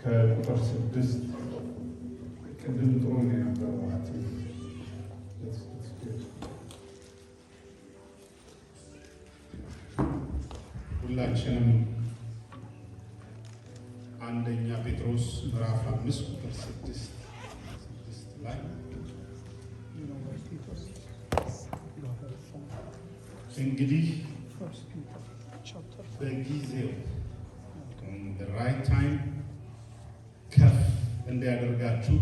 ከቁጥር 6 ቅድም ጥሩ ነው የነበረው። ሁላችንም አንደኛ ጴጥሮስ ምዕራፍ 5 ቁጥር 6 ላይ እንግዲህ በጊዜው the right time ከፍ እንዲያደርጋችሁ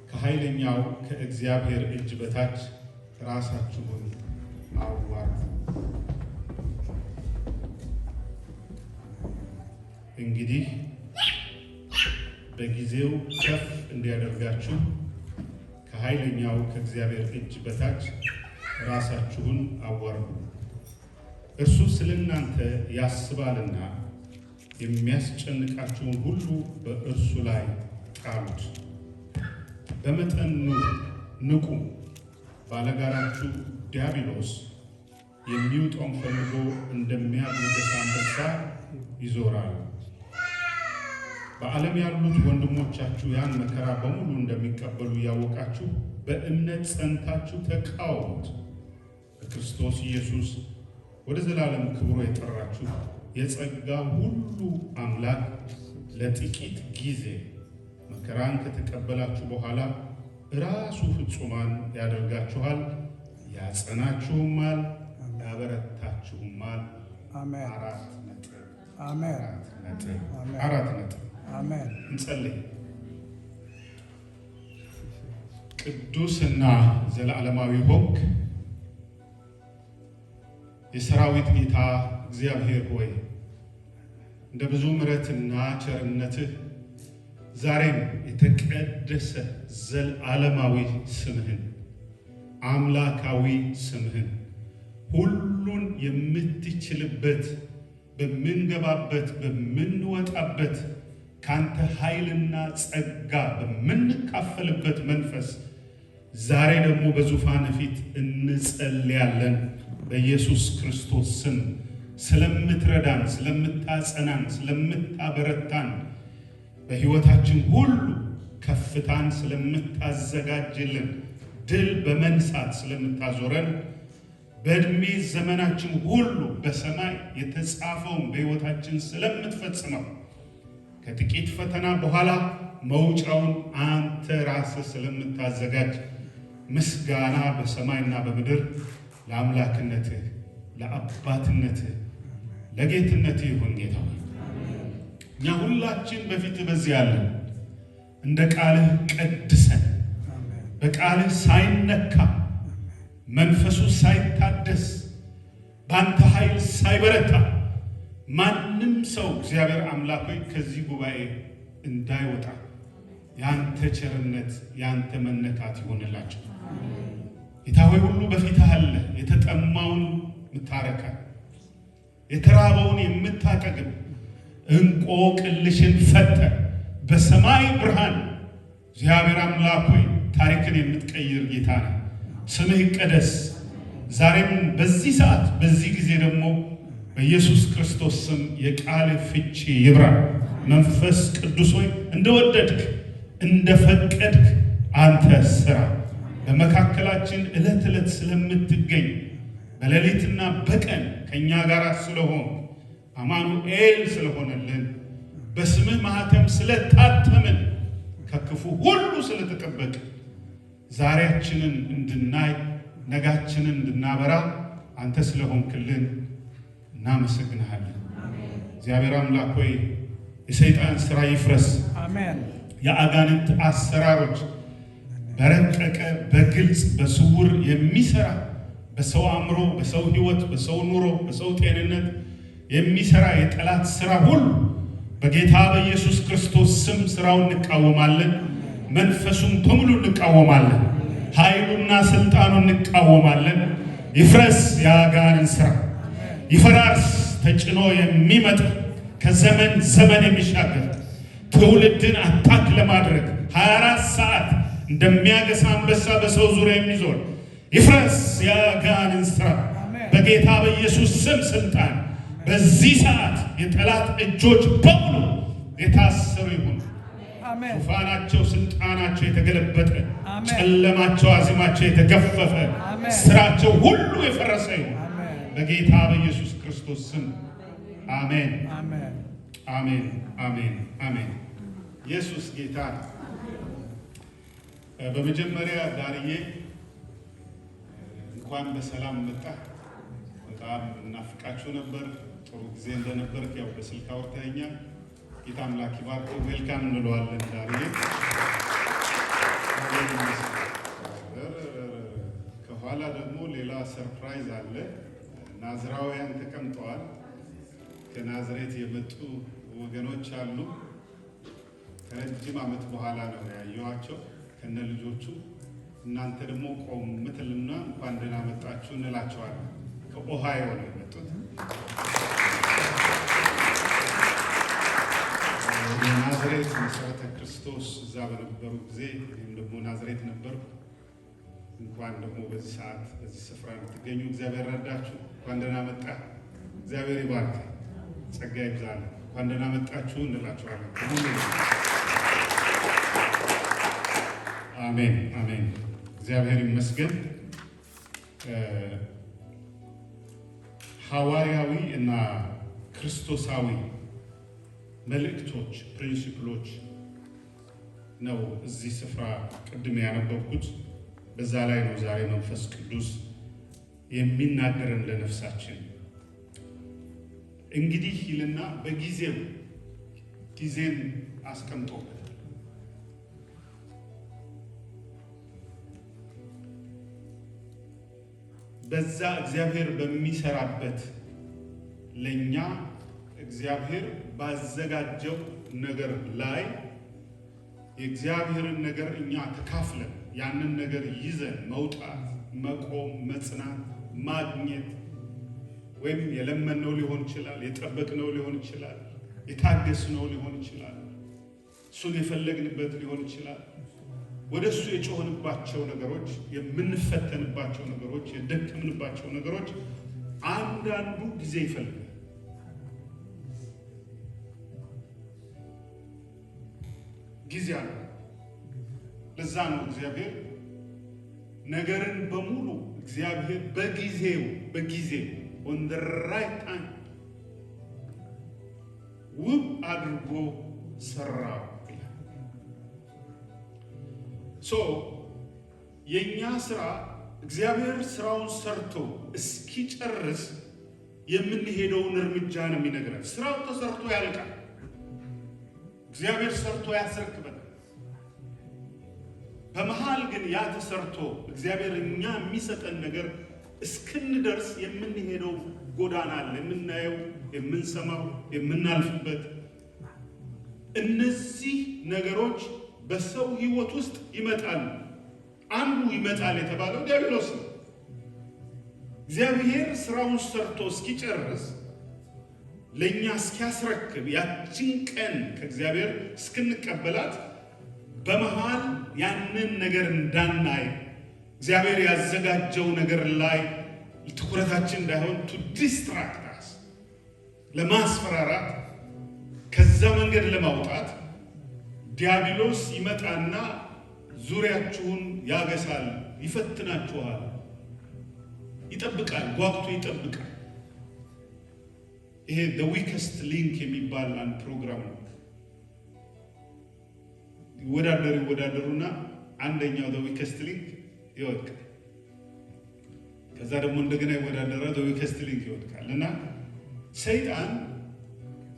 ከኃይለኛው ከእግዚአብሔር እጅ በታች ራሳችሁን አዋርዱ። እንግዲህ በጊዜው ከፍ እንዲያደርጋችሁ ከኃይለኛው ከእግዚአብሔር እጅ በታች ራሳችሁን አዋርዱ። እርሱ ስለእናንተ ያስባልና የሚያስጨንቃችሁን ሁሉ በእርሱ ላይ ጣሉት። በመጠን ንቁ። ባለጋራችሁ ዲያብሎስ የሚውጠውን ፈልጎ እንደሚያገሳ አንበሳ ይዞራል። በዓለም ያሉት ወንድሞቻችሁ ያን መከራ በሙሉ እንደሚቀበሉ ያወቃችሁ በእምነት ጸንታችሁ ተቃወሙት። በክርስቶስ ኢየሱስ ወደ ዘላለም ክብሩ የጠራችሁ የጸጋ ሁሉ አምላክ ለጥቂት ጊዜ መከራን ከተቀበላችሁ በኋላ ራሱ ፍጹማን ያደርጋችኋል፣ ያጸናችሁማል፣ ያበረታችሁማል። አሜን። አራት ነጥብ። አሜን። እንጸልይ። ቅዱስና ዘላለማዊ ሆንክ የሰራዊት ጌታ እግዚአብሔር ሆይ እንደ ብዙ ምሕረትና ቸርነትህ ዛሬም የተቀደሰ ዘላለማዊ ስምህን አምላካዊ ስምህን ሁሉን የምትችልበት በምንገባበት በምንወጣበት ካንተ ኃይልና ጸጋ በምንካፈልበት መንፈስ ዛሬ ደግሞ በዙፋን ፊት እንጸልያለን። በኢየሱስ ክርስቶስ ስም ስለምትረዳን፣ ስለምታጸናን፣ ስለምታበረታን በሕይወታችን ሁሉ ከፍታን ስለምታዘጋጅልን፣ ድል በመንሳት ስለምታዞረን፣ በዕድሜ ዘመናችን ሁሉ በሰማይ የተጻፈውን በሕይወታችን ስለምትፈጽመው፣ ከጥቂት ፈተና በኋላ መውጫውን አንተ ራስህ ስለምታዘጋጅ ምስጋና በሰማይና በምድር ለአምላክነትህ፣ ለአባትነትህ፣ ለጌትነትህ ይሁን። ጌታ ሆይ እኛ ሁላችን በፊትህ በዚህ ያለን እንደ ቃልህ ቀድሰን በቃልህ ሳይነካ መንፈሱ ሳይታደስ በአንተ ኃይል ሳይበረታ ማንም ሰው እግዚአብሔር አምላክ ሆይ ከዚህ ጉባኤ እንዳይወጣ ያንተ ቸርነት ያንተ መነካት ይሆንላቸው። ጌታ ሆይ ሁሉ በፊትህ አለ። የተጠማውን የምታረካ የተራበውን የምታጠግብ እንቆቅልሽን ፈተ በሰማይ ብርሃን እግዚአብሔር አምላክ ሆይ ታሪክን የምትቀይር ጌታ ነህ። ስምህ ይቀደስ። ዛሬም በዚህ ሰዓት በዚህ ጊዜ ደግሞ በኢየሱስ ክርስቶስ ስም የቃል ፍቺ ይብራ። መንፈስ ቅዱስ ሆይ እንደወደድክ እንደፈቀድክ አንተ ስራ። በመካከላችን ዕለት ዕለት ስለምትገኝ በሌሊትና በቀን ከእኛ ጋር ስለሆን አማኑኤል ስለሆነልን በስምህ ማኅተም ስለታተምን ከክፉ ሁሉ ስለተጠበቅ ዛሬያችንን እንድናይ ነጋችንን እንድናበራ አንተ ስለሆንክልን እናመሰግንሃለን። እግዚአብሔር አምላክ ሆይ የሰይጣን ሥራ ይፍረስ። አሜን። የአጋንንት አሰራሮች በረቀቀ በግልጽ በስውር የሚሰራ በሰው አእምሮ፣ በሰው ሕይወት፣ በሰው ኑሮ፣ በሰው ጤንነት የሚሰራ የጠላት ሥራ ሁሉ በጌታ በኢየሱስ ክርስቶስ ስም ሥራውን እንቃወማለን። መንፈሱን በሙሉ እንቃወማለን። ኃይሉና ሥልጣኑን እንቃወማለን። ይፍረስ የአጋንንት ሥራ፣ ይፈራርስ። ተጭኖ የሚመጣ ከዘመን ዘመን የሚሻገር ትውልድን አታክ ለማድረግ 24 ሰዓት እንደሚያገሳ አንበሳ በሰው ዙሪያ የሚዞር ይፍረስ የአጋንንት ሥራ በጌታ በኢየሱስ ስም ሥልጣን በዚህ ሰዓት የጠላት እጆች በሙሉ የታሰሩ ይሁኑ። አሜን። ዙፋናቸው ስልጣናቸው የተገለበጠ፣ አሜን። ጨለማቸው አዚማቸው የተገፈፈ፣ አሜን። ስራቸው ሁሉ የፈረሰ ይሁን አሜን። በጌታ በኢየሱስ ክርስቶስ ስም አሜን። አሜን። አሜን። አሜን። አሜን። ኢየሱስ ጌታ። በመጀመሪያ ዳርዬ እንኳን በሰላም መጣ። በጣም እናፍቃችሁ ነበር። ጥሩ ጊዜ እንደነበር ያው በስልክ አውርተኸኛል። ጌታ አምላክ ይባርክ። ዌልካም እንለዋለን ዳርዬ። ከኋላ ደግሞ ሌላ ሰርፕራይዝ አለ። ናዝራውያን ተቀምጠዋል። ከናዝሬት የመጡ ወገኖች አሉ። ከረጅም ዓመት በኋላ ነው ያየኋቸው ከነ ልጆቹ። እናንተ ደግሞ ቆም ምትልና እንኳን ደህና መጣችሁ እንላቸዋለን። ከኦሃዮ ነው የመጡት። የናዝሬት መሰረተ ክርስቶስ እዛ በነበሩ ጊዜ እኔም ደግሞ ናዝሬት ነበርኩ። እንኳን ደግሞ በዚህ ሰዓት በዚህ ስፍራ እንድትገኙ እግዚአብሔር ረዳችሁ። እንኳን ደህና መጣ። እግዚአብሔር ይባርክ፣ ጸጋ ይብዛል። እንኳን ደህና መጣችሁ እንላቸዋለን። አሜን። አሜን። እግዚአብሔር ይመስገን። ሐዋርያዊ እና ክርስቶሳዊ መልእክቶች ፕሪንሲፕሎች ነው እዚህ ስፍራ ቅድም ያነበብኩት። በዛ ላይ ነው ዛሬ መንፈስ ቅዱስ የሚናገረን ለነፍሳችን። እንግዲህ ይልና በጊዜው ጊዜን አስቀምጦበታል። በዛ እግዚአብሔር በሚሰራበት ለኛ እግዚአብሔር ባዘጋጀው ነገር ላይ የእግዚአብሔርን ነገር እኛ ተካፍለን ያንን ነገር ይዘን መውጣት፣ መቆም፣ መጽናት፣ ማግኘት ወይም የለመነው ሊሆን ይችላል፣ የጠበቅነው ሊሆን ይችላል፣ የታገስነው ሊሆን ይችላል፣ እሱን የፈለግንበት ሊሆን ይችላል። ወደ እሱ የጮህንባቸው ነገሮች፣ የምንፈተንባቸው ነገሮች፣ የደከምንባቸው ነገሮች አንዳንዱ ጊዜ ይፈልጋል። ጊዜ አለ። ለዛ ነው እግዚአብሔር ነገርን በሙሉ እግዚአብሔር በጊዜው on the right time ውብ አድርጎ ሰራው። የኛ ስራ እግዚአብሔር ስራውን ሰርቶ እስኪጨርስ የምንሄደውን እርምጃ ነው የሚነግረን። ስራው ተሰርቶ ያልቃል። እግዚአብሔር ሰርቶ ያስረክበን። በመሃል ግን ያ ተሰርቶ እግዚአብሔር እኛ የሚሰጠን ነገር እስክንደርስ የምንሄደው ጎዳና አለ። የምናየው፣ የምንሰማው፣ የምናልፍበት። እነዚህ ነገሮች በሰው ሕይወት ውስጥ ይመጣሉ። አንዱ ይመጣል የተባለው ዲያብሎስ ነው። እግዚአብሔር ስራውን ሰርቶ እስኪጨርስ ለእኛ እስኪያስረክብ ያችን ቀን ከእግዚአብሔር እስክንቀበላት በመሃል ያንን ነገር እንዳናይ እግዚአብሔር ያዘጋጀው ነገር ላይ ትኩረታችን እንዳይሆን ቱ ዲስትራክት ለማስፈራራት ከዛ መንገድ ለማውጣት ዲያብሎስ ይመጣና ዙሪያችሁን ያገሳል፣ ይፈትናችኋል፣ ይጠብቃል፣ ጓጉቶ ይጠብቃል። ይሄ the weakest link የሚባል አንድ ፕሮግራም ነው። ይወዳደሩና አንደኛው the weakest link ይወድቃል። ከዛ ደግሞ እንደገና ይወዳደራል፣ the weakest link ይወድቃል። እና ሰይጣን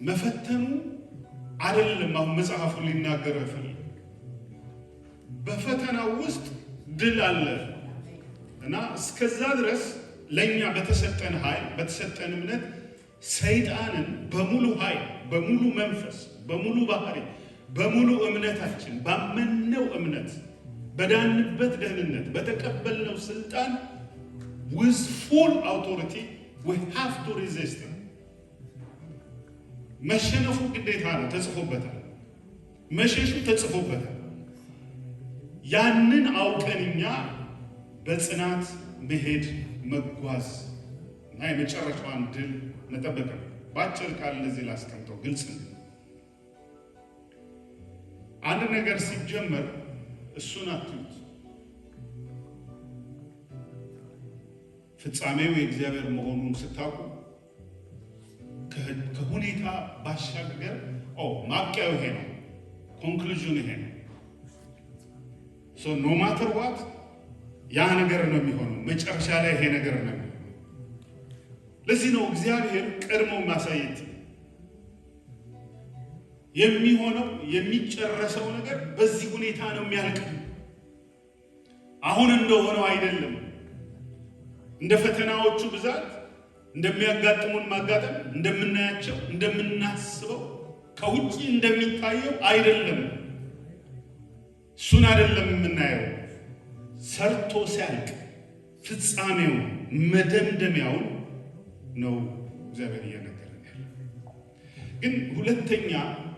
መፈተኑ አይደለም አሁን መጽሐፉ ሊናገረው ይፈልጋል። በፈተናው ውስጥ ድል አለ እና እስከዛ ድረስ ለኛ በተሰጠን ኃይል በተሰጠን እምነት ሰይጣንን በሙሉ ኃይል፣ በሙሉ መንፈስ፣ በሙሉ ባህሪ፣ በሙሉ እምነታችን ባመነው እምነት በዳንበት ደህንነት በተቀበልነው ስልጣን with full authority we have to resist him። መሸነፉ ግዴታ ነው፣ ተጽፎበታል። መሸሹ ተጽፎበታል። ያንን አውቀን እኛ በጽናት መሄድ መጓዝ እና የመጨረሻዋን ድል መጠበቅ ነው። በአጭር ቃል ለዚህ ላስቀምጠው ግልጽ ነው። አንድ ነገር ሲጀመር እሱን አትዩት። ፍጻሜው የእግዚአብሔር መሆኑን ስታውቁ ከሁኔታ ባሻገር ማብቂያው ይሄ ነው፣ ኮንክሉዥን ይሄ ነው። ኖ ማተር ዋት ያ ነገር ነው የሚሆነው። መጨረሻ ላይ ይሄ ነገር ነው የሚሆነው። ለዚህ ነው እግዚአብሔር ቀድሞ ማሳየት የሚሆነው የሚጨረሰው ነገር በዚህ ሁኔታ ነው የሚያልቅ። አሁን እንደሆነው አይደለም። እንደ ፈተናዎቹ ብዛት እንደሚያጋጥሙን ማጋጠም እንደምናያቸው እንደምናስበው ከውጪ እንደሚታየው አይደለም። እሱን አይደለም የምናየው። ሰርቶ ሲያልቅ ፍጻሜው መደምደሚያውን ነው እግዚአብሔር እየነገረን ያለው። ግን ሁለተኛ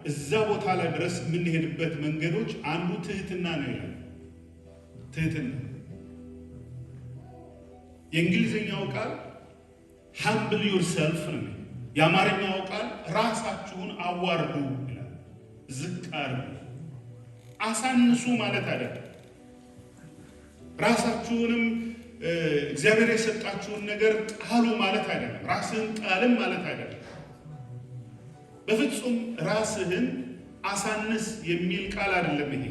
እዛ ቦታ ላይ ድረስ የምንሄድበት መንገዶች አንዱ ትህትና ነው ይላል። ትህትና የእንግሊዝኛው ቃል humble yourself ነው። የአማርኛው ቃል ራሳችሁን አዋርዱ ይላል። ዝቅ አድርጉ፣ አሳንሱ ማለት አይደለም። ራሳችሁንም እግዚአብሔር የሰጣችሁን ነገር ጣሉ ማለት አይደለም። ራስህን ጣልም ማለት አይደለም። በፍጹም ራስህን አሳንስ የሚል ቃል አይደለም። ይሄ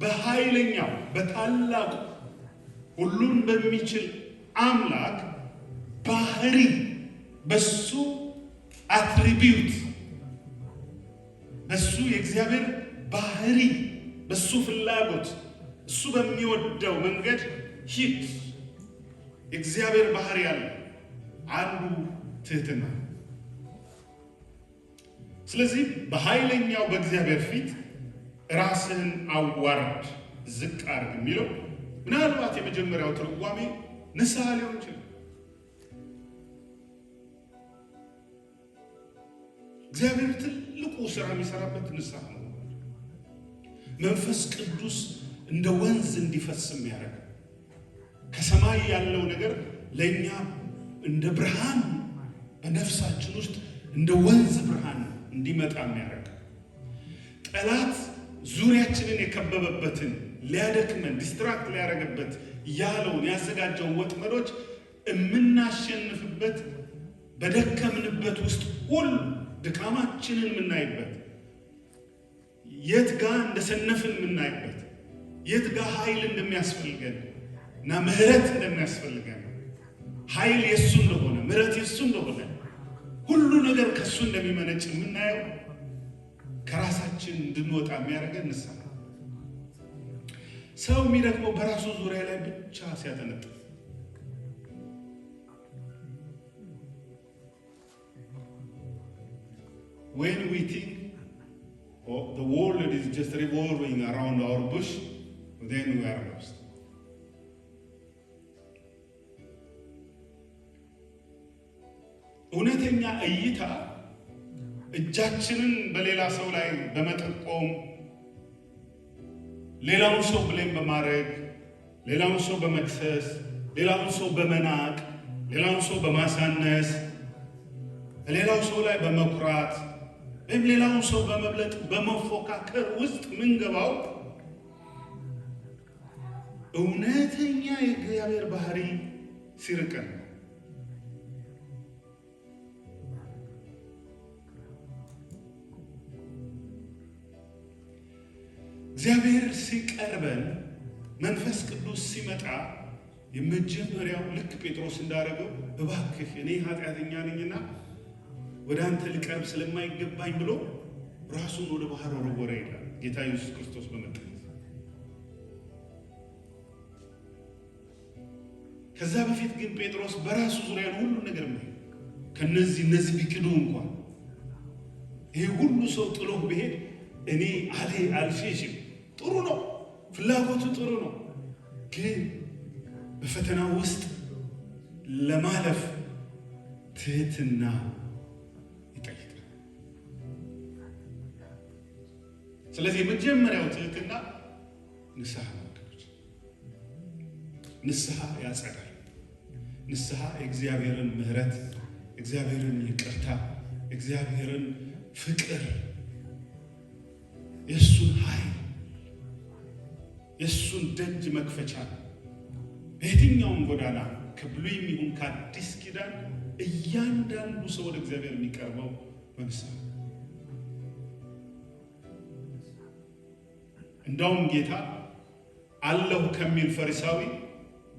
በኃይለኛው በታላቁ ሁሉን በሚችል አምላክ ባህሪ በሱ አትሪቢዩት በሱ የእግዚአብሔር ባህሪ በሱ ፍላጎት እሱ በሚወደው መንገድ ሂድ። የእግዚአብሔር ባህሪ ያለ አንዱ ትህትና። ስለዚህ በኃይለኛው በእግዚአብሔር ፊት ራስህን አዋርድ፣ ዝቅ አድርግ የሚለው ምናልባት የመጀመሪያው ትርጓሜ ንስሐ ሊሆን ይችላል። እግዚአብሔር ትልቁ ስራ የሚሰራበት ንስሐ ነው። መንፈስ ቅዱስ እንደ ወንዝ እንዲፈስ የሚያደርግ ከሰማይ ያለው ነገር ለእኛ እንደ ብርሃን በነፍሳችን ውስጥ እንደ ወንዝ ብርሃን እንዲመጣ የሚያደርግ ጠላት ዙሪያችንን የከበበበትን ሊያደክመን ዲስትራክት ሊያደርግበት ያለውን ያዘጋጀውን ወጥመዶች የምናሸንፍበት በደከምንበት ውስጥ ሁሉ ድካማችንን የምናይበት የት ጋር እንደሰነፍን የምናይበት የት ጋር ኃይል እንደሚያስፈልገን እና ምህረት እንደሚያስፈልገን ኃይል የሱ እንደሆነ ምህረት የሱ እንደሆነ ሁሉ ነገር ከሱ እንደሚመነጭ የምናየው ከራሳችን እንድንወጣ የሚያደርገን ንስሐ። ሰው የሚደክመው በራሱ ዙሪያ ላይ ብቻ ሲያጠነጥፍ when we think the world is just revolving around our bush, then we are lost. እውነተኛ እይታ እጃችንን በሌላ ሰው ላይ በመጠቆም ሌላውን ሰው ብሌም በማድረግ ሌላውን ሰው በመክሰስ ሌላውን ሰው በመናቅ ሌላውን ሰው በማሳነስ ሌላው ሰው ላይ በመኩራት ወይም ሌላውን ሰው በመብለጥ በመፎካከር ውስጥ ምንገባው እውነተኛ የእግዚአብሔር ባህሪ ሲርቀን እግዚአብሔር ሲቀርበን መንፈስ ቅዱስ ሲመጣ የመጀመሪያው ልክ ጴጥሮስ እንዳደረገው እባክህ እኔ ኃጢአተኛ ነኝና ወደ አንተ ልቀርብ ስለማይገባኝ ብሎ ራሱን ወደ ባህር ወረወረ ይላል ጌታ ኢየሱስ ክርስቶስ በመጣ። ከዛ በፊት ግን ጴጥሮስ በራሱ ዙሪያ ሁሉ ነገር ነው እነዚህ ቢክዱ እንኳን ይሄ ሁሉ ሰው ጥሎ ቢሄድ እኔ አልፌሽም። ጥሩ ነው፣ ፍላጎቱ ጥሩ ነው። ግን በፈተናው ውስጥ ለማለፍ ትህትና ይጠይቃል። ስለዚህ የመጀመሪያው ትህትና ንስሐ ነው። ንስሐ ያጸዳል። ንስሐ የእግዚአብሔርን ምሕረት፣ እግዚአብሔርን ይቅርታ፣ እግዚአብሔርን ፍቅር የእሱን ኃይል የእሱን ደጅ መክፈቻ በየትኛውም ጎዳና ከብሉይም ይሁን ከአዲስ ኪዳን እያንዳንዱ ሰው ወደ እግዚአብሔር የሚቀርበው በንስሐ። እንዳውም ጌታ አለሁ ከሚል ፈሪሳዊ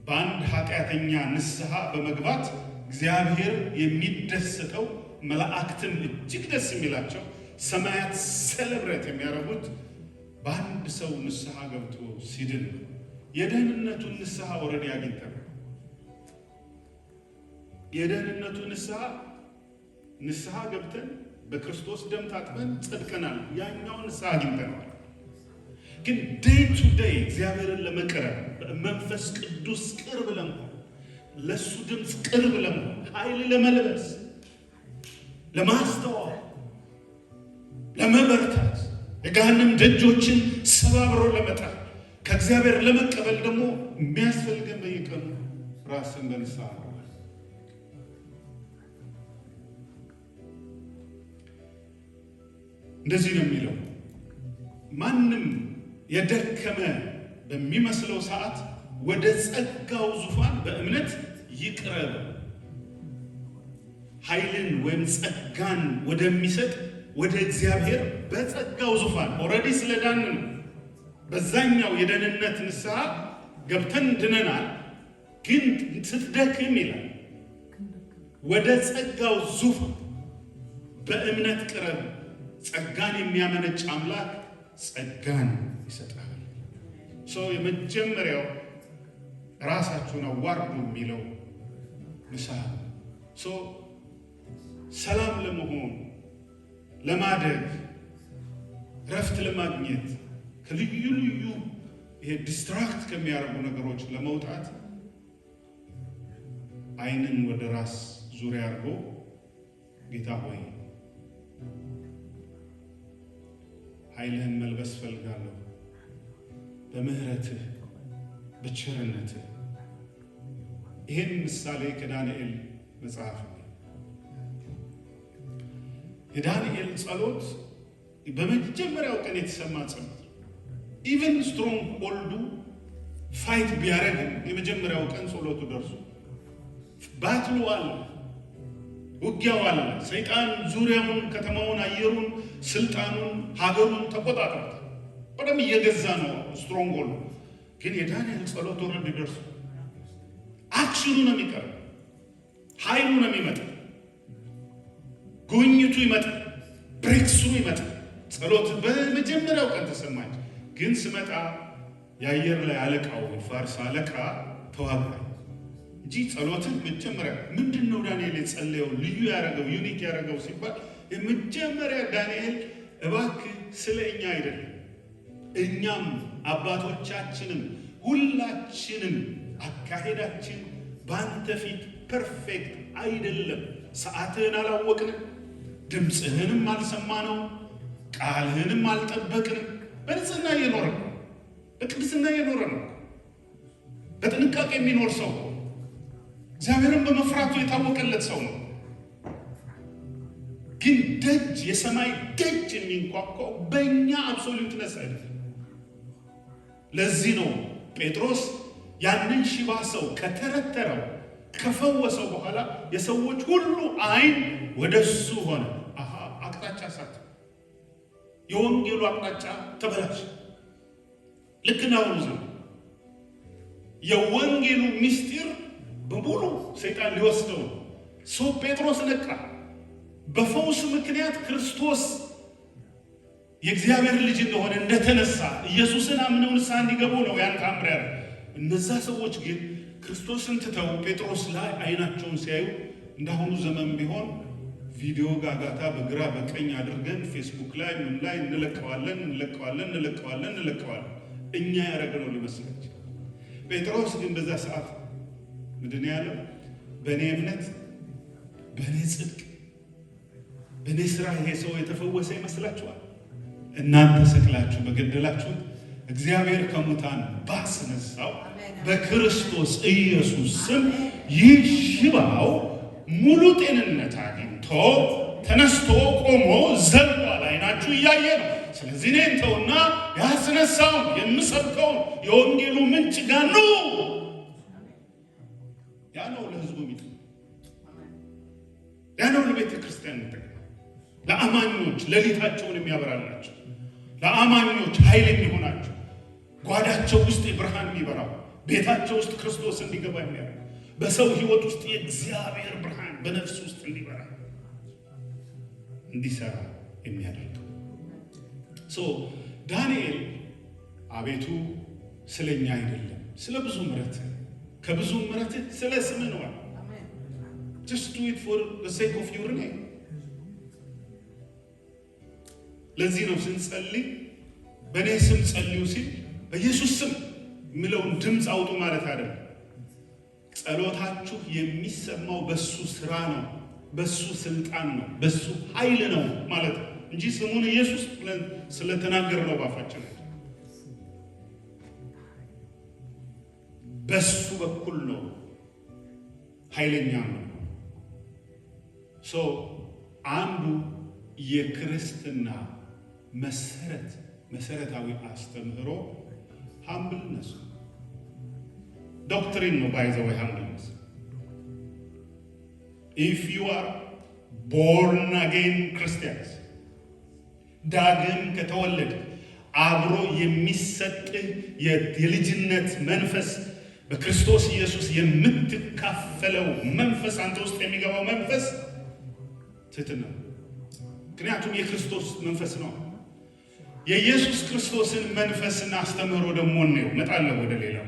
በአንድ ኃጢአተኛ ንስሐ በመግባት እግዚአብሔር የሚደሰተው መላእክትን እጅግ ደስ የሚላቸው ሰማያት ሴሌብሬት የሚያደርጉት በአንድ ሰው ንስሐ ገብቶ ሲድን የደህንነቱን ንስሐ ወረድ ያግኝተናል። የደህንነቱን ንስሐ ገብተን በክርስቶስ ደም ታጥበን ጽድቀናል። ያኛውን ንስሐ አግኝተናል። ግን ዴይ ቱ ዴይ እግዚአብሔርን ለመቅረብ መንፈስ ቅዱስ ቅርብ ለመሆን ለሱ ድምፅ ቅርብ ለመሆን ኃይል ለመልበስ ለማስተዋል ለመበርታት የገሃነም ደጆችን ሰባብሮ ለመጣል ከእግዚአብሔር ለመቀበል ደግሞ የሚያስፈልገን በየቀኑ ራስን በንስሐ እንደዚህ ነው የሚለው። ማንም የደከመ በሚመስለው ሰዓት ወደ ጸጋው ዙፋን በእምነት ይቅረብ። ኃይልን ወይም ጸጋን ወደሚሰጥ ወደ እግዚአብሔር በጸጋው ዙፋን ኦልሬዲ ስለዳን ነው። በዛኛው የደህንነት ንስሐ ገብተን ድነናል። ግን ስትደክም ይላል ወደ ጸጋው ዙፋን በእምነት ቅረብ። ጸጋን የሚያመነጭ አምላክ ጸጋን ይሰጣል። ሰው የመጀመሪያው ራሳችሁን አዋርዱ የሚለው ንስሐ ሰው ሰላም ለመሆን ለማደግ ረፍት ለማግኘት ከልዩ ልዩ ይሄ ዲስትራክት ከሚያደርጉ ነገሮች ለመውጣት ዓይንን ወደ ራስ ዙሪያ አድርጎ ጌታ ሆይ ኃይልህን መልበስ ፈልጋለሁ፣ በምህረትህ በቸርነትህ። ይህን ምሳሌ ከዳንኤል መጽሐፍ ነው። የዳንኤል ጸሎት በመጀመሪያው ቀን የተሰማ ጸሎት ኢቨን ስትሮንግ ሆልዱ ፋይት ቢያደርግም የመጀመሪያው ቀን ጸሎቱ ደርሶ ባትሉ አለ፣ ውጊያው አለ። ሰይጣን ዙሪያውን፣ ከተማውን፣ አየሩን፣ ስልጣኑን፣ ሀገሩን ተቆጣጥሮታል። በደም እየገዛ ነው ስትሮንግ ሆልዱ። ግን የዳንኤል ጸሎት ወረድ ደርሶ አክሽኑ ነው የሚቀር፣ ኃይሉ ነው የሚመጣ፣ ጉኝቱ ይመጣል፣ ብሬክስሩ ይመጣል። ጸሎት በመጀመሪያው ቀን ተሰማች። ግን ስመጣ የአየር ላይ አለቃው ፋርስ አለቃ ተዋጋ እንጂ ጸሎትን መጀመሪያ ምንድን ነው ዳንኤል የጸለየው ልዩ ያደረገው ዩኒክ ያደረገው ሲባል የመጀመሪያ ዳንኤል እባክህ ስለ እኛ አይደለም፣ እኛም አባቶቻችንም ሁላችንም አካሄዳችን በአንተ ፊት ፐርፌክት አይደለም። ሰዓትህን አላወቅንም፣ ድምፅህንም አልሰማነው፣ ቃልህንም አልጠበቅንም። በንጽህና እየኖረ ነው፣ በቅድስና እየኖረ ነው። በጥንቃቄ የሚኖር ሰው እግዚአብሔርን በመፍራቱ የታወቀለት ሰው ነው። ግን ደጅ የሰማይ ደጅ የሚንኳኳው በእኛ አብሶሉትነስ አይደለም። ለዚህ ነው ጴጥሮስ ያንን ሽባ ሰው ከተረተረው ከፈወሰው በኋላ የሰዎች ሁሉ ዓይን ወደሱ ሆነ። አቅጣጫ ሳት የወንጌሉ አቅጣጫ ተበላሽ። ልክ ነው ነው የወንጌሉ ምስጢር በሙሉ ሰይጣን ሊወስደው ሰው ጴጥሮስ ነቃ። በፈውስ ምክንያት ክርስቶስ የእግዚአብሔር ልጅ እንደሆነ እንደተነሳ ኢየሱስን አምነው ንስሐ እንዲገቡ ነው ያን ታምር ያለ። እነዛ ሰዎች ግን ክርስቶስን ትተው ጴጥሮስ ላይ ዓይናቸውን ሲያዩ እንዳሁኑ ዘመን ቢሆን ቪዲዮ ጋጋታ በግራ በቀኝ አድርገን ፌስቡክ ላይ ምን ላይ እንለቀዋለን። እኛ ያደረግነው ሊመስላቸው። ጴጥሮስ ግን በዛ ሰዓት ምንድን ያለው? በእኔ እምነት፣ በእኔ ጽድቅ፣ በእኔ ስራ ይሄ ሰው የተፈወሰ ይመስላችኋል? እናንተ ሰቅላችሁ በገደላችሁት እግዚአብሔር ከሙታን ባስነሳው በክርስቶስ ኢየሱስ ስም ይህ ሽባው ሙሉ ጤንነት አግኝቶ ተነስቶ ቆሞ ዘሏል። ዓይናችሁ እያየ ነው። ስለዚህ እኔን ተውና ያስነሳውን የምሰብከውን የወንጌሉ ምንጭ ጋር ነው። ያ ነው ለህዝቡ የሚጠቅመው። ያ ነው ለቤተ ክርስቲያን የሚጠቅመው። ለአማኞች ሌሊታቸውን የሚያበራላቸው፣ ለአማኞች ኃይል የሚሆናቸው፣ ጓዳቸው ውስጥ የብርሃን የሚበራው፣ ቤታቸው ውስጥ ክርስቶስ እንዲገባ የሚያደርግ፣ በሰው ህይወት ውስጥ የእግዚአብሔር ብርሃን በነፍስ ውስጥ እንዲበራ እንዲሰራ የሚያደርገው። ዳንኤል አቤቱ ስለኛ አይደለም ስለ ብዙ ምሕረት ከብዙ ምሕረት ስለ ስምህ ነው። just do it for the sake of your name። ለዚህ ነው ስንጸልይ በእኔ ስም ጸልዩ ሲል በኢየሱስ ስም የሚለውን ድምፅ አውጡ ማለት አይደለም። ጸሎታችሁ የሚሰማው በሱ ስራ ነው፣ በሱ ስልጣን ነው፣ በሱ ኃይል ነው ማለት ነው እንጂ ስሙን ኢየሱስ ብለን ስለተናገር ነው ባፋችን። በሱ በኩል ነው ኃይለኛ ነው። አንዱ የክርስትና መሰረታዊ አስተምህሮ ሃምብልነስ ዶክትሪን ነው። ባይ ዘ ወይ ሃምብልነስ if you are born again Christians ዳግም ከተወለደ አብሮ የሚሰጥህ የልጅነት መንፈስ በክርስቶስ ኢየሱስ የምትካፈለው መንፈስ አንተ ውስጥ የሚገባው መንፈስ ትሕትና፣ ምክንያቱም የክርስቶስ መንፈስ ነው። የኢየሱስ ክርስቶስን መንፈስና አስተምህሮ ደግሞ ነው መጣለው ወደ ሌላው።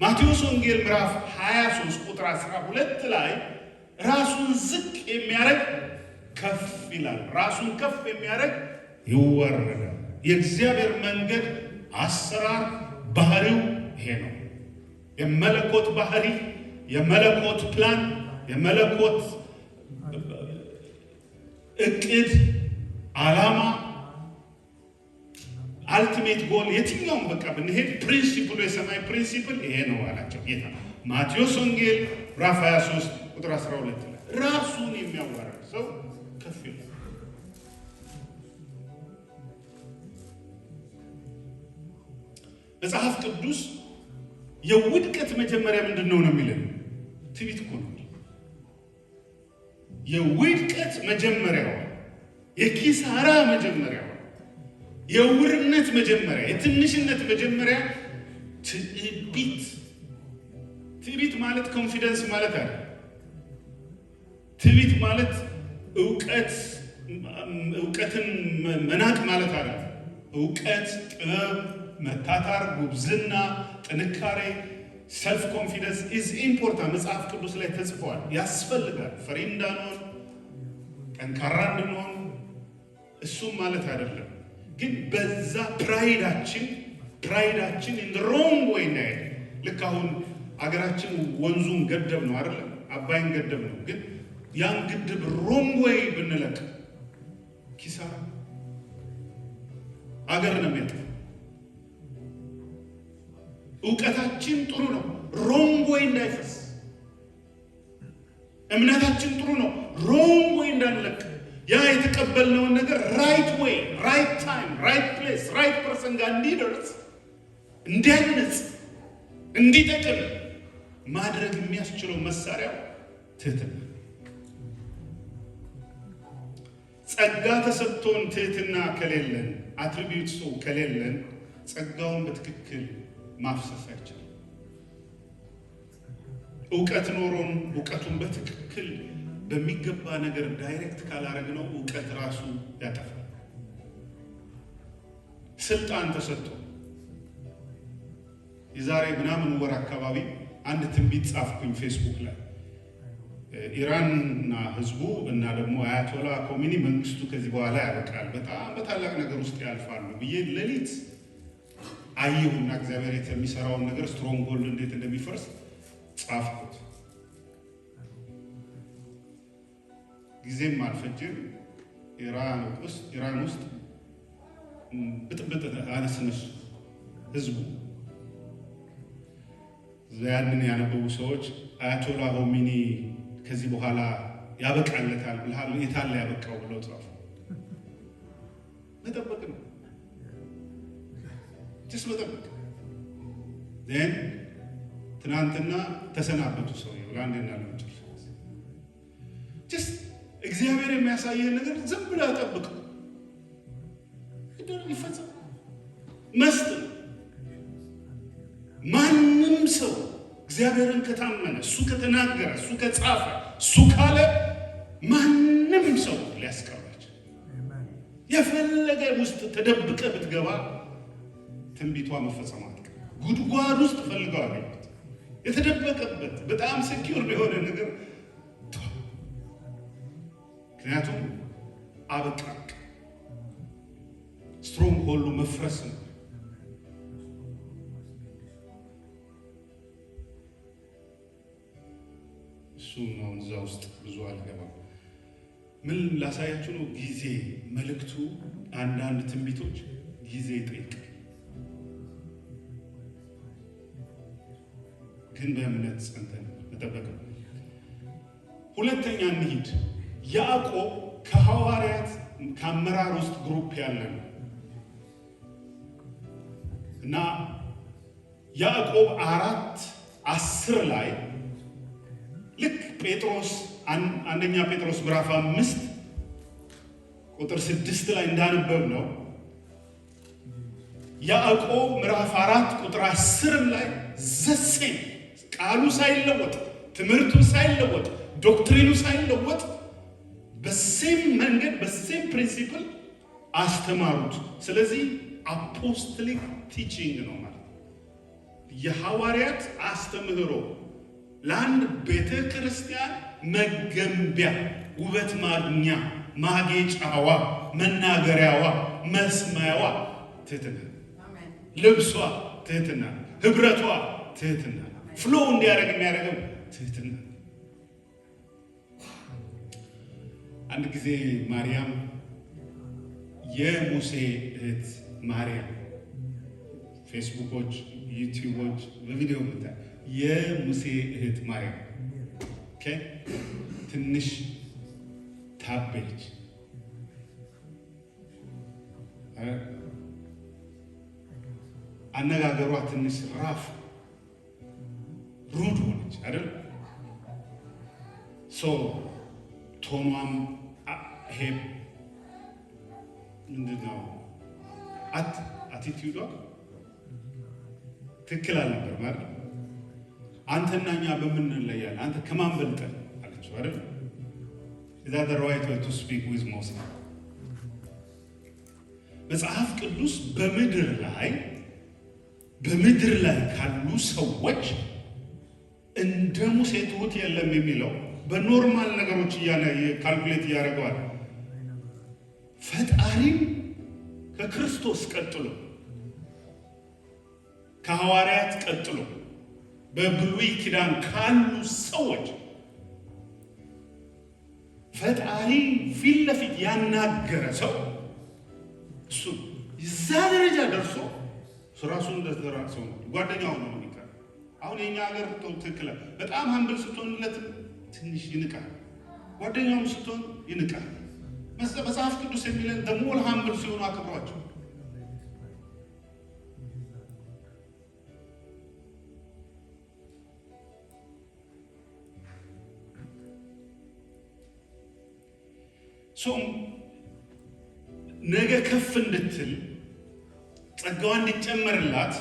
ማቴዎስ ወንጌል ምዕራፍ 23 ቁጥር 12 ላይ ራሱን ዝቅ የሚያደርግ ከፍ ይላል፣ ራሱን ከፍ የሚያደርግ ይወረዳል። የእግዚአብሔር መንገድ አሰራር ባህሪው ይሄ ነው። የመለኮት ባህሪ፣ የመለኮት ፕላን፣ የመለኮት እቅድ፣ ዓላማ፣ አልቲሜት ጎል የትኛውም በቃ ብንሄድ ፕሪንሲፕሉ የሰማይ ፕሪንሲፕል ይሄ ነው አላቸው ጌታ። ማቴዎስ ወንጌል ምዕራፍ 23 ቁጥር 12 ላይ ራሱን የሚያዋርድ ሰው ከፍ ይላል። መጽሐፍ ቅዱስ የውድቀት መጀመሪያ ምንድን ነው የሚለን? ትዕቢት እኮ ነው። የውድቀት መጀመሪያው፣ የኪሳራ መጀመሪያው፣ የውርነት መጀመሪያ፣ የትንሽነት መጀመሪያ ትዕቢት። ትዕቢት ማለት ኮንፊደንስ ማለት አለ። ትዕቢት ማለት እውቀትን መናቅ ማለት አለ። እውቀት፣ ጥበብ፣ መታታር፣ ጉብዝና፣ ጥንካሬ፣ ሰልፍ ኮንፊደንስ ኢዝ ኢምፖርታንት። መጽሐፍ ቅዱስ ላይ ተጽፏል። ያስፈልጋል ፈሪ እንዳንሆን፣ ጠንካራ እንድንሆን። እሱም ማለት አይደለም ግን በዛ ፕራይዳችን ኢን the wrong way እንዳይሄድ። ልክ አሁን አገራችን ወንዙን ገደብ ነው አይደለም፣ አባይን ገደብ ነው። ግን ያን ግድብ ሮንግ ወይ ብንለቅ ኪሳራ አገር ነው የሚያጠፋው። እውቀታችን ጥሩ ነው፣ ሮንግ ወይ እንዳይፈስ። እምነታችን ጥሩ ነው፣ ሮንግ ወይ እንዳንለቅ። ያ የተቀበልነውን ነገር ራይት ወይ፣ ራይት ታይም፣ ራይት ፕሌስ፣ ራይት ፐርሰን ጋር እንዲደርስ፣ እንዲያንጽ፣ እንዲጠቅም ማድረግ የሚያስችለው መሳሪያው ትሕትና። ጸጋ ተሰጥቶን ትሕትና ከሌለን፣ አትሪቢዩትሱ ከሌለን ጸጋውን በትክክል ማፍሰስ አይቻልም። እውቀት ኖሮን እውቀቱን በትክክል በሚገባ ነገር ዳይሬክት ካላረግነው እውቀት ራሱ ያጠፋል። ስልጣን ተሰጥቶ የዛሬ ምናምን ወር አካባቢ አንድ ትንቢት ጻፍኩኝ ፌስቡክ ላይ። ኢራንና ህዝቡ እና ደግሞ አያቶላ ኮሚኒ መንግስቱ ከዚህ በኋላ ያበቃል፣ በጣም በታላቅ ነገር ውስጥ ያልፋሉ ብዬ ሌሊት አየሁና እግዚአብሔር የሚሰራውን ነገር ስትሮንግ ሆልድ እንዴት እንደሚፈርስ ጻፍኩት። ጊዜም አልፈጅም ኢራን ውስጥ ብጥብጥ አነስንስ ህዝቡ። ያንን ያነበቡ ሰዎች አያቶላ ሆሚኒ ከዚህ በኋላ ያበቃለታል ብለሃል፣ የታለ ያበቃው ብለው ጻፉ። መጠበቅ ነው። ጀስት መጠበቅ። then ትናንትና ተሰናበቱ ሰውየው ለአንዴና ለመጨረሻ ጀስት እግዚአብሔር የሚያሳየን ነገር ዝም ብለህ ጠብቀው ይፈጸም። መስጥ ማንም ሰው እግዚአብሔርን ከታመነ እሱ ከተናገረ እሱ ከጻፈ እሱ ካለ ማንም ሰው ሊያስቀራቸው የፈለገ ውስጥ ተደብቀ ብትገባ ትንቢቷ መፈጸም አትቀርም። ጉድጓድ ውስጥ ፈልገው አገኙት። የተደበቀበት በጣም ሴኪዩር የሆነ ነገር ምክንያቱም አበቃ። ስትሮንግ ሆልዱ መፍረስ ነው። እሱ ነው እዛ ውስጥ ብዙ አልገባም። ምን ላሳያችሁ ነው? ጊዜ መልእክቱ አንዳንድ ትንቢቶች ጊዜ ይጠይቃል፣ ግን በእምነት ጸንተን መጠበቅ ነው። ሁለተኛ እንሂድ። ያዕቆብ ከሐዋርያት ከአመራር ውስጥ ግሩፕ ያለ ነው እና ያዕቆብ 4:10 ላይ ልክ ጴጥሮስ አንደኛ ጴጥሮስ ምዕራፍ 5 ቁጥር 6 ላይ እንዳነበብ ነው ያዕቆብ ምዕራፍ 4 ቁጥር 10 ላይ ዘሴም ቃሉ ሳይለወጥ ትምህርቱ ሳይለወጥ ዶክትሪኑ ሳይለወጥ በሴም መንገድ በሴም ፕሪንሲፕል አስተማሩት። ስለዚህ አፖስቶሊክ ቲቺንግ ነው ማለት የሐዋርያት አስተምህሮ ለአንድ ቤተ ክርስቲያን መገንቢያ፣ ውበት ማግኛ፣ ማጌጫዋ፣ መናገሪያዋ፣ መስማያዋ ትህትና፣ ልብሷ ትህትና፣ ህብረቷ ትህትና፣ ፍሎ እንዲያደርግ የሚያደርገው ትህትና። አንድ ጊዜ ማርያም የሙሴ እህት ማርያም ፌስቡኮች፣ ዩቲዩቦች በቪዲዮ ምታ የሙሴ እህት ማርያም ትንሽ ታበለች። አነጋገሯ ትንሽ ራፍ ሩድ ሆነች አይደል? ቶኗም ይሄ ምንድነው አቲቲዩዷ ትክክል አልነበር ማለት ነው። አንተና እኛ በምን እንለያለን? አንተ ከማን በልጠን አለችው አይደል? is that the right way to speak with Moses? መጽሐፍ ቅዱስ በምድር ላይ ካሉ ሰዎች እንደ ሙሴ ትሁት የለም የሚለው በኖርማል ነገሮች ካልኩሌት ያደርገዋል። ፈጣሪም ከክርስቶስ ቀጥሎ ከሐዋርያት ቀጥሎ በብሉይ ኪዳን ካሉ ሰዎች ፈጣሪ ፊት ለፊት ያናገረ ሰው እሱ እዛ ደረጃ ደርሶ ራሱን እንደተራ ሰው ጓደኛው ነው የሚቀር። አሁን የኛ ሀገር ትክክለ በጣም ሀምብል ስትሆንለት ትንሽ ይንቃል፣ ጓደኛውም ስትሆን ይንቃል። መጽሐፍ ቅዱስ የሚለን ደሞል ሀምብል ሲሆኑ አክብሯቸው። ነገ ከፍ እንድትል ጸጋዋ እንዲጨመርላት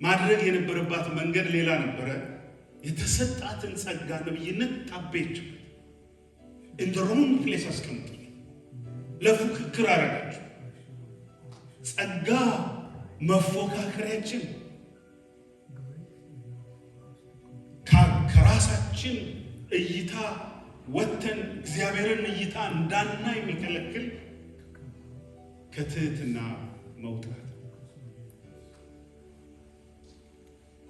ማድረግ የነበረባት መንገድ ሌላ ነበረ። የተሰጣትን ጸጋ ነብይነት ታበየችው፣ in the wrong place አስቀምጠች፣ ለፉክክር አረጋችሁ። ጸጋ መፎካከሪያችን ከራሳችን እይታ ወተን እግዚአብሔርን እይታ እንዳና የሚከለክል ከትህትና መውጣት።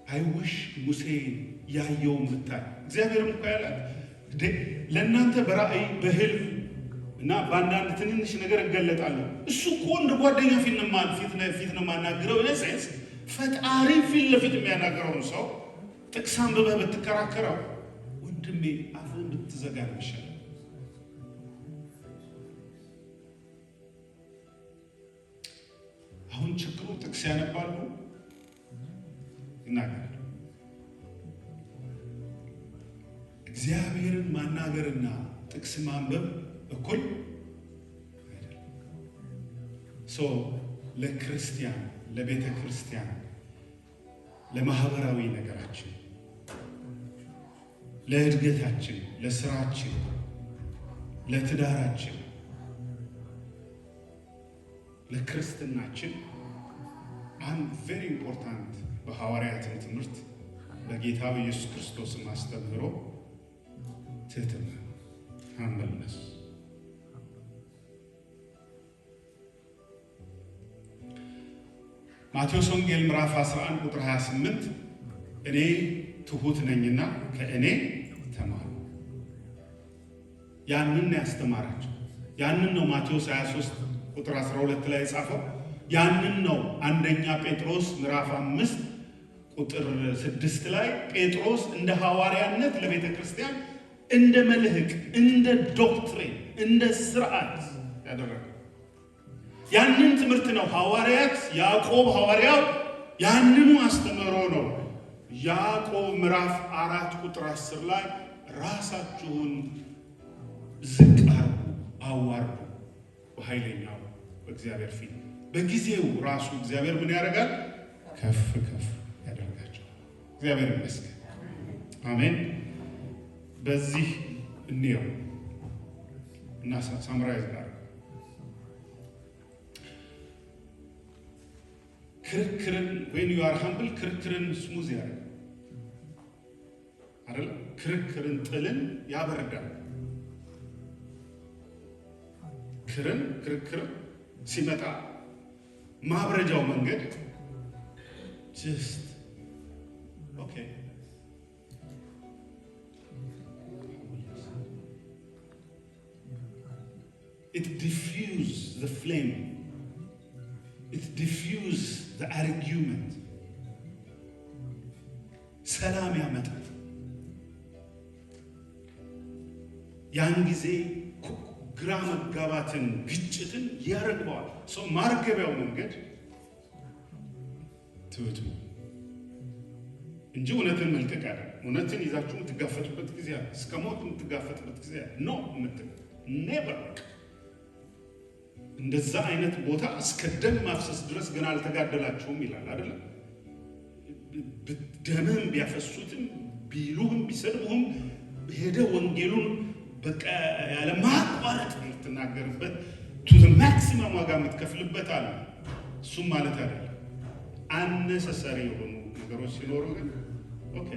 አይውሽ ሙሴን ያየውን ብታይ እግዚአብሔርም እኮ ያላት ለእናንተ በራእይ በህልም እና በአንዳንድ ትንንሽ ነገር እገለጣለሁ። እሱ እኮ እንደ ጓደኛ ፊት ነው የማናግረው። ለሴንስ ፈጣሪ ፊት ለፊት የሚያናገረውን ሰው ጥቅስ አንብበህ ብትከራከረው ወንድሜ አፍህን ብትዘጋ ይሻላል። አሁን ችግሩ ጥቅስ ያነባሉ ይናገራሉ። እግዚአብሔርን ማናገርና ጥቅስ ማንበብ እኩል አይደለም። ለክርስቲያን፣ ለቤተ ክርስቲያን፣ ለማህበራዊ ነገራችን፣ ለእድገታችን፣ ለስራችን፣ ለትዳራችን፣ ለክርስትናችን አንድ ቬሪ ኢምፖርታንት በሐዋርያትን ትምህርት በጌታ በኢየሱስ ክርስቶስ ማስተምሮ ትህትና፣ humbleness ማቴዎስ ወንጌል ምዕራፍ 11 ቁጥር 28 እኔ ትሁት ነኝና ከእኔ ተማሩ። ያንን ያስተማራቸው ያንን ነው። ማቴዎስ 23 ቁጥር 12 ላይ የጻፈው ያንን ነው። አንደኛ ጴጥሮስ ምዕራፍ 5 ቁጥር 6 ላይ ጴጥሮስ እንደ ሐዋርያነት ለቤተ ክርስቲያን እንደ መልህቅ፣ እንደ ዶክትሪን፣ እንደ ስርዓት ያደረገው ያንን ትምህርት ነው። ሐዋርያት ያዕቆብ ሐዋርያው ያንኑ አስተምሮ ነው። ያዕቆብ ምዕራፍ 4 ቁጥር 10 ላይ ራሳችሁን ዝቅ አርጉ፣ አዋርዱ በኃይለኛው በእግዚአብሔር ፊት። በጊዜው ራሱ እግዚአብሔር ምን ያደርጋል? ከፍ ከፍ ያደርጋቸዋል። እግዚአብሔር ይመስገን። አሜን። በዚህ እንየው እና ሳምራይዝ ጋር ክርክርን when you are humble ክርክርን ስሙዝ ያደርጋል አይደል? ክርክርን ጥልን ያበርዳል። ክርክር ሲመጣ ማብረጃው መንገድ just okay it diffuses the flame, it diffuses the argument, ሰላም ያመጣል። ያን ጊዜ ግራ መጋባትን፣ ግጭትን ያረግበዋል። ሰው ማርገቢያው መንገድ ትውቱ እንጂ እውነትን መልቀቅ አለ። እውነትን ይዛችሁ የምትጋፈጡበት ጊዜ አለ። እስከ ሞት የምትጋፈጡበት ጊዜ አለ። ኖ ኔቨር እንደዛ አይነት ቦታ እስከ ደም ማፍሰስ ድረስ ገና አልተጋደላችሁም ይላል አይደለም። ደምን ቢያፈሱትም ቢሉህም ቢሰድቡህም ሄደ ወንጌሉን በቃ ያለ ማቋረጥ የምትናገርበት ቱ ዘ ማክሲመም ዋጋ የምትከፍልበት አለ። እሱም ማለት አይደለም አነሰሰሪ የሆኑ ነገሮች ሲኖሩ ግን ኦኬ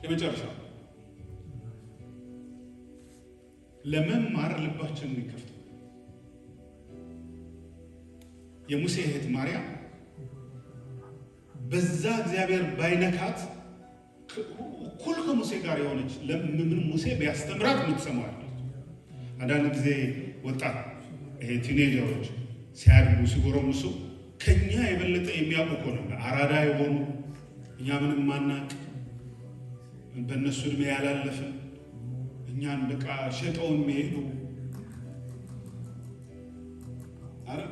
የመጨረሻው ለመማር ልባችንን ይከፍታል። የሙሴ እህት ማርያም በዛ እግዚአብሔር ባይነካት እኩል ከሙሴ ጋር የሆነች ለምን ሙሴ ቢያስተምራት የምትሰማዋለች። አንዳንድ ጊዜ ወጣት ይሄ ቲኔጀሮች ሲያድጉ ሲጎረምሱ ከኛ የበለጠ የሚያውቁ እኮ ነው። አራዳ የሆኑ እኛ ምንም ማናቅ በእነሱ እድሜ ያላለፍን እኛን በቃ ሸጠው የሚሄዱ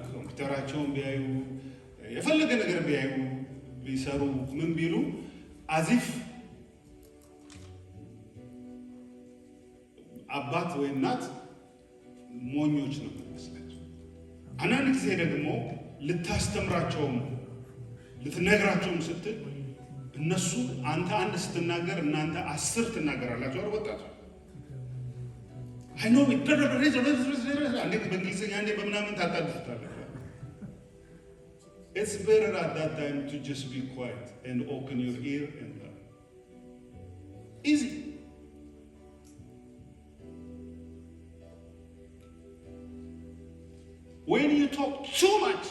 ኮምፒውተራቸውን ቢያዩ የፈለገ ነገር ቢያዩ ቢሰሩ ምን ቢሉ አዚፍ አባት ወይ እናት ሞኞች ነው የሚመስላቸው። አንዳንድ ጊዜ ደግሞ ልታስተምራቸውም ልትነግራቸውም ስትል እነሱ አንተ አንድ ስትናገር እናንተ 10 ትናገራላችሁ። አረ ወጣቱ አይ ኖ አንዴ በእንግሊዝኛ አንዴ በምናምን ታጣጥፉታላችሁ። It's better at that time to just be quiet and open your ear and learn. Easy. When you talk too much,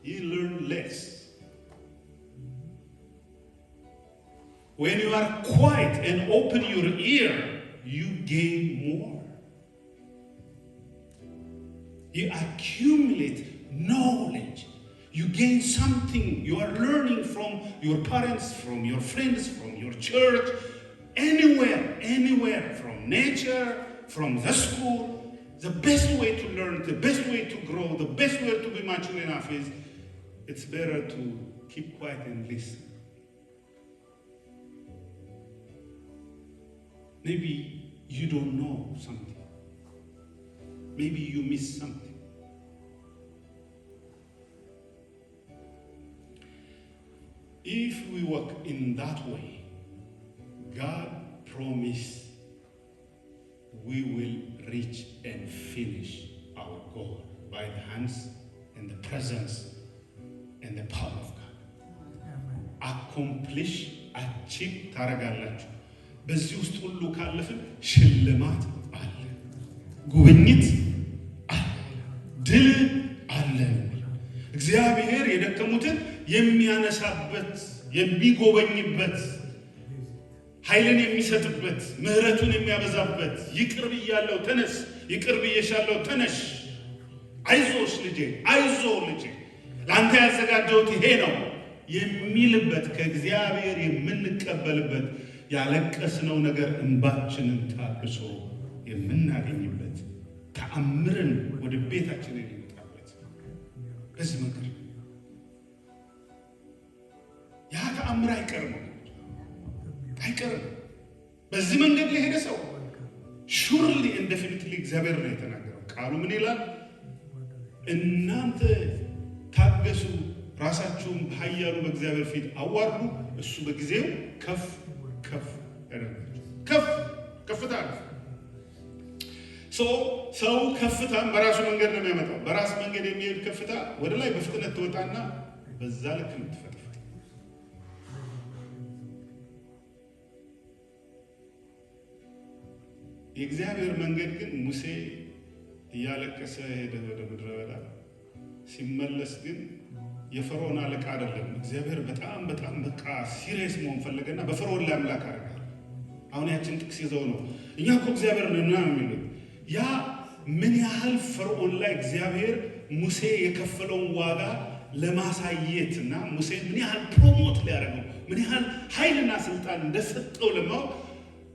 you learn less. When you are quiet and open your ear, you gain more. You accumulate knowledge. You gain something. You are learning from your parents, from your friends, from your church. anywhere, from nature, from the school, the best way to learn, the best way to grow, the best way to be mature enough is it's better to keep quiet and listen. Maybe you don't know something. Maybe you miss something. If we work in that way, God promised we will reach and finish our goal by the hands and the presence and the power of God. Accomplish, achieve ታረጋላችሁ። በዚህ ውስጥ ሁሉ ካለፍን ሽልማት አለ፣ ጉብኝት አለ፣ ድል አለ። እግዚአብሔር የደከሙትን የሚያነሳበት፣ የሚጎበኝበት፣ ኃይልን የሚሰጥበት፣ ምህረቱን የሚያበዛበት፣ ይቅር ብያለሁ ተነስ፣ ይቅር ብዬሻለሁ ተነሽ፣ አይዞሽ ልጄ፣ አይዞ ልጄ፣ ለአንተ ያዘጋጀሁት ይሄ ነው የሚልበት፣ ከእግዚአብሔር የምንቀበልበት፣ ያለቀስነው ነገር እንባችንን ታብሶ የምናገኝበት፣ ተአምርን ወደ ቤታችን የሚመጣበት በዚህ መንገድ ያ ተአምር አይቀርም። በዚህ መንገድ ላይ ሄደ ሰው ሹርሊ ኢንዴፊኒትሊ እግዚአብሔር ነው የተናገረው። ቃሉ ምን ይላል? እናንተ ታገሱ፣ ራሳችሁን በኃያሉ በእግዚአብሔር ፊት አዋርዱ፣ እሱ በጊዜው ከፍ ያደርጋል። ከፍታ ሰው ከፍታን በራሱ መንገድ ነው የሚያመጣው። በራስ መንገድ የሚሄድ ከፍታ ወደ ላይ በፍጥነት ትወጣና በዛ ልክ ነው ትፈጠፋል። የእግዚአብሔር መንገድ ግን ሙሴ እያለቀሰ ሄደ ወደ ምድረ በዳ። ሲመለስ ግን የፈርዖን አለቃ አይደለም። እግዚአብሔር በጣም በቃ ሲሪየስ መሆን ፈለገና በፈርዖን ላይ አምላክ አደረገ። አሁን ያችን ጥቅስ ይዘው ነው እኛ እኮ እግዚአብሔር ነን ነው የሚሉት። ያ ምን ያህል ፈርዖን ላይ እግዚአብሔር ሙሴ የከፈለውን ዋጋ ለማሳየትና ሙሴ ምን ያህል ፕሮሞት ሊያደርገው ምን ያህል ኃይልና ስልጣን እንደሰጠው ለማወቅ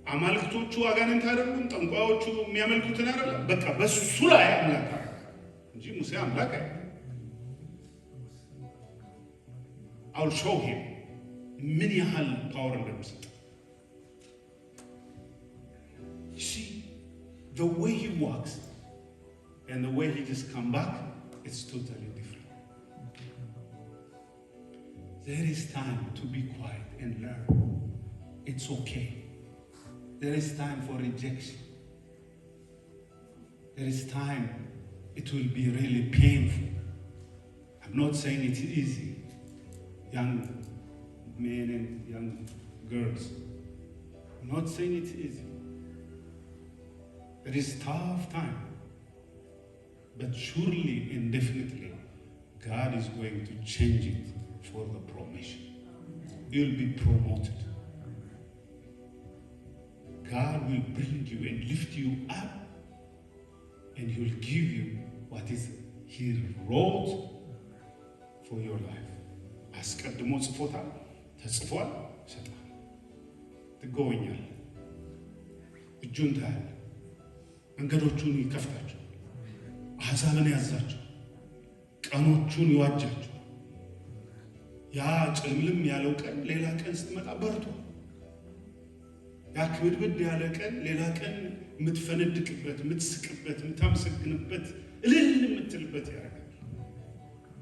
አማልክቶቹ አጋንንት አይደሉም፣ ጠንቋዮቹ የሚያመልኩትን አይደለም። በቃ በሱ ላይ አምላክ እንጂ ሙሴ አምላክ አይደለም። I'll show him ምን ያህል ፓወር እንደሚሰጥ። You see, the way he walks and the way he just come back, it's totally different. There is time to be quiet and learn. It's okay. There is time for rejection. There is time it will be really painful. I'm not saying it's easy. Young men and young girls, I'm not saying it's easy. It is tough time. But surely and definitely God is going to change it for the promotion. You'll be promoted. God will bring you and lift you up, and He will give you what is He wrote for your life. አስቀድሞ ጽፎታል፣ ተጽፏል፣ ይሰጣል። ትጎበኛለህ፣ እጁን ታያለህ፣ መንገዶቹን ይከፍታቸው፣ አሕዛብን ያዛቸው፣ ቀኖቹን ይዋጃቸው። ያ ጭልምልም ያለው ቀን ሌላ ቀን ስትመጣ በርቷል። ያ ክብድብድ ያለ ቀን ሌላ ቀን የምትፈነድቅበት፣ የምትስቅበት፣ የምታመሰግንበት፣ እልል የምትልበት ያደርጋል።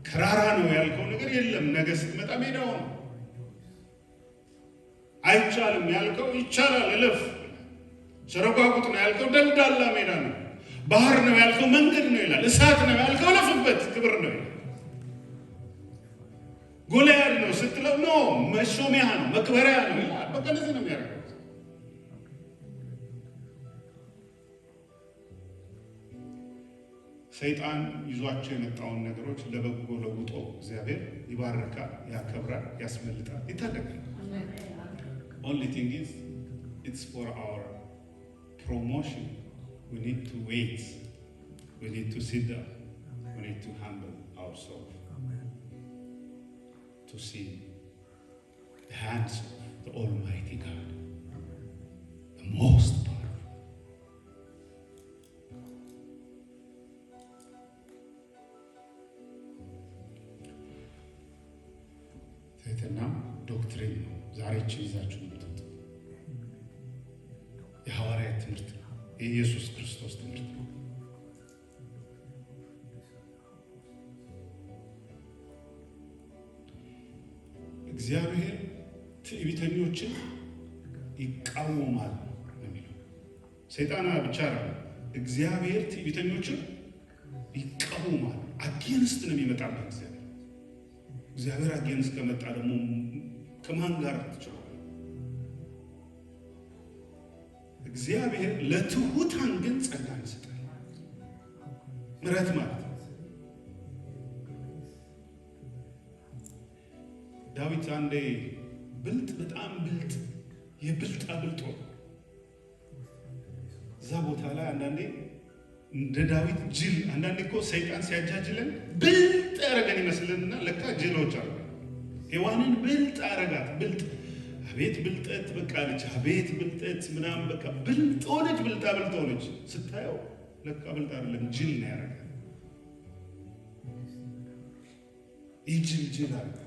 ከራራ ነው ያልከው ነገር የለም፣ ነገ ስትመጣ ሜዳው ነው። አይቻልም ያልከው ይቻላል፣ እለፍ። ሸረጓጉጥ ነው ያልከው ደልዳላ ሜዳ ነው። ባህር ነው ያልከው መንገድ ነው ይላል። እሳት ነው ያልከው እለፍበት፣ ክብር ነው ይላል። ጎልያድ ነው ስትለው ኖ መሾሚያ ነው መክበሪያ ነው ይላል። በቃ እንደዚህ ነው የሚያደርገው። ሰይጣን ይዟቸው የመጣውን ነገሮች ለበጎ ለውጦ እግዚአብሔር ይባርካል፣ ያከብራል፣ ያስመልጣል፣ ይታደጋል። Only thing is, it's for our promotion. We need to wait. We need to sit down. We need to humble ourselves to see the hands of the Almighty God. ትህትና ዶክትሪን ነው። ዛሬችን ይዛችሁ የምትወጡ የሐዋርያት ትምህርት ነው። የኢየሱስ ክርስቶስ ትምህርት ነው። እግዚአብሔር ትዕቢተኞችን ይቃወማል ነው የሚለው። ሰይጣን ብቻ አይደለም፣ እግዚአብሔር ትዕቢተኞችን ይቃወማል። አጌንስት ነው የሚመጣበት እግዚአብሔር አጌንስት ከመጣ ደግሞ ከማን ጋር ትችላል? እግዚአብሔር ለትሑታን ግን ጸጋን ይሰጣል። ምሕረት ማለት ነው። ዳዊት አንዴ ብልጥ፣ በጣም ብልጥ፣ የብልጣ ብልጦ እዛ ቦታ ላይ አንዳንዴ እንደ ዳዊት ጅል፣ አንዳንዴ እኮ ሰይጣን ሲያጃጅለን ብልጥ ያደረገን ይመስልንና ለካ ጅሎች አሉ። ሔዋንን ብልጥ አረጋት። ብልጥ፣ አቤት ብልጠት በቃ አለች። አቤት ብልጠት ምናምን በቃ ብልጥ ሆነች። ብልጣ ብልጥ ሆነች። ስታየው ለካ ብልጥ አይደለም ጅል ነው ያደረጋት። ጅል አረጋት።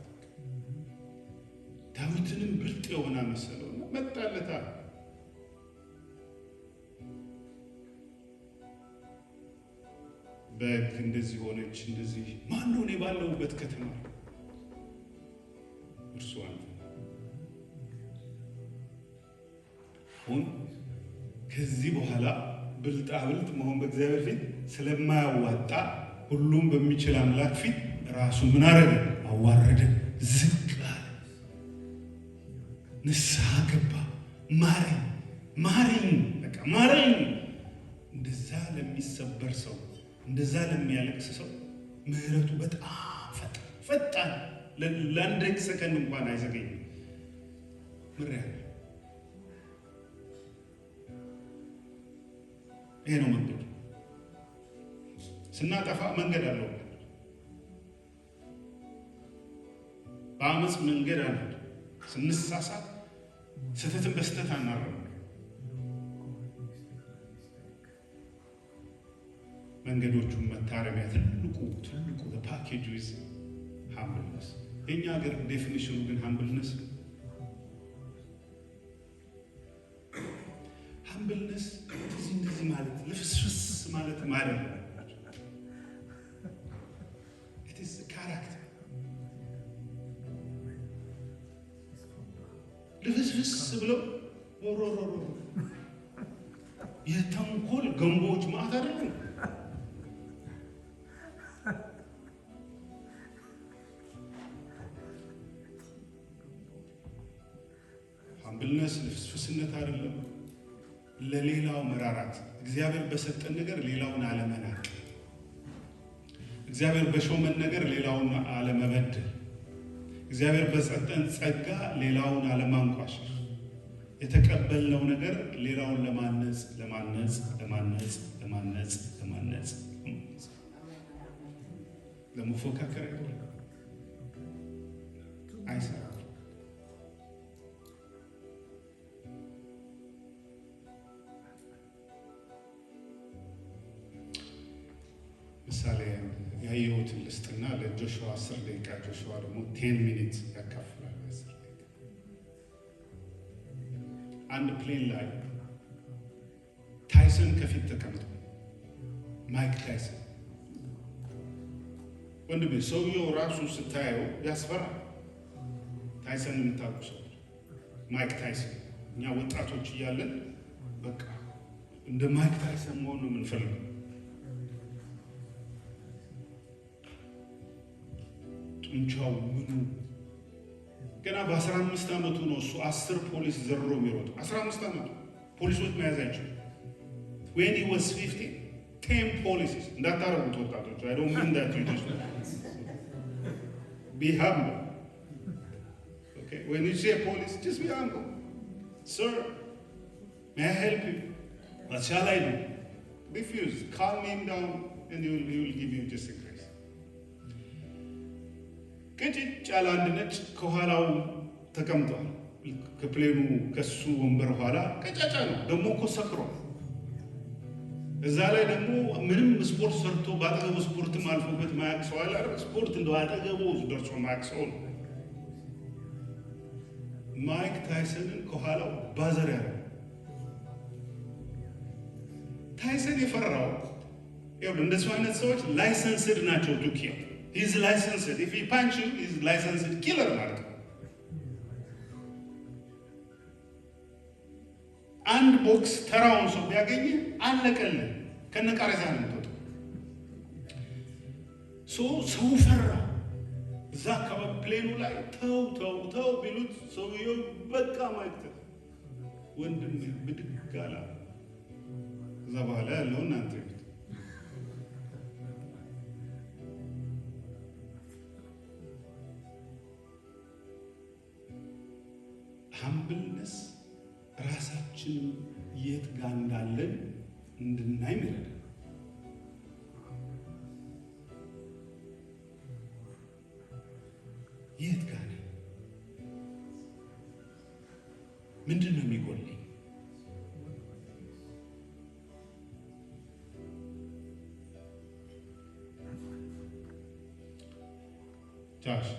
ዳዊትንም ብልጥ የሆነ መሰለውና መጣለታ። በግ እንደዚህ ሆነች። እንደዚህ ማነው እኔ ባለሁበት ከተማ እርሱ አንተ። አሁን ከዚህ በኋላ ብልጣ ብልጥ መሆን በእግዚአብሔር ፊት ስለማያዋጣ ሁሉም በሚችል አምላክ ፊት ራሱ ምን አረገ? አዋረደ፣ ዝቅ አለ፣ ንስሐ ገባ። ማረኝ፣ በቃ ማረኝ። እንደዛ ለሚሰበር ሰው፣ እንደዛ ለሚያለቅስ ሰው ምሕረቱ በጣም ፈጣን፣ ለአንድ ሰከንድ እንኳን አይዘገኝም። ምሪያ ይሄ ነው መንገዱ። ስናጠፋ መንገድ አለው። በአመፅ መንገድ አለ። ስንሳሳት ስህተትን በስህተት አናረም። መንገዶቹን መታረሚያ ትልቁ ፓኬጅ ዊዝ ሃምብልነስ። የኛ ሀገር ዴፊኒሽኑ ግን ሃምብልነስ እንደዚህ ማለት ልፍስፍስ ማለት ማለት ነው። ኢትስ ካራክተር ልፍስፍስ ብለው ሮሮሮ የተንኮል ገንቦች ማለት አይደለም። ሃምብልነስ ልፍስፍስነት አይደለም። ለሌላው መራራት፣ እግዚአብሔር በሰጠን ነገር ሌላውን አለመናቅ፣ እግዚአብሔር በሾመን ነገር ሌላውን አለመበደል፣ እግዚአብሔር በሰጠን ጸጋ ሌላውን አለማንቋሸሽ፣ የተቀበልነው ነገር ሌላውን ለማነጽ ለመፎካከር አይሰራም። ምሳሌ ያየሁትን ልስጥና ለጆሹዋ 10 ደቂቃ፣ ጆሹዋ ደግሞ 10 ሚኒት ያካፍላል። አንድ ፕሌን ላይ ታይሰን ከፊት ተቀምጦ፣ ማይክ ታይሰን ወንድሜ፣ ሰውየው ራሱ ስታየው ያስፈራል። ታይሰን የምታውቁ ሰው ማይክ ታይሰን፣ እኛ ወጣቶች እያለን በቃ እንደ ማይክ ታይሰን መሆን ነው የምንፈልገው። ጡንቻው ምኑ ገና በ15 ዓመቱ ነው እሱ 10 ፖሊስ ዘርሮ የሚሮጡ 15 ዓመቱ ፖሊሶች መያዝ አይችሉም። when he was 15 10 policies እንዳታረጉት ወጣቶች። I don't mean that you just be humble. Okay, when you see a police, just be humble. Sir, may I help you? What shall I do? Refuse. Calm him down and he will give you just a grace. ከጭጭ ያለ አንድ ነጭ ከኋላው ተቀምጧል። ከፕሌኑ ከሱ ወንበር ኋላ ቀጫጫ ነው። ደግሞ እኮ ሰክሯል። እዛ ላይ ደግሞ ምንም ስፖርት ሰርቶ በአጠገቡ ስፖርትም አልፎበት ማያቅ ሰው አለ አይደል? ስፖርት እንደው አጠገቡ ደርሶ ማያቅ ሰው ነው። ማይክ ታይሰንን ከኋላው ባዘር ያደረገ። ታይሰን የፈራው እንደሱ አይነት ሰዎች ላይሰንስድ ናቸው ቱ ኪል። ሂዝ ላይሰንስድ ኢፍ ሂ ፓንች ዩ ሂዝ ላይሰንስድ ኪለር ማለት ነው። አንድ ቦክስ ተራውን ሰው ቢያገኝ አለቀልህ፣ ከነቃረዛ ነው የምትወጣው። ሰው ፈራ። እዛ አካባቢ ፕሌኑ ላይ ተው ቢሉት ሰውየው በቃ ማይክተ ወንድም ብድግ አለ። ከዛ በኋላ ያለው እናንተ ይሁት ሃምብልነስ ራሳችን የት ጋር እንዳለን እንድናይ ይረዳል። የት ጋር ነኝ? ምንድን ነው የሚጎልኝ? ጃሽ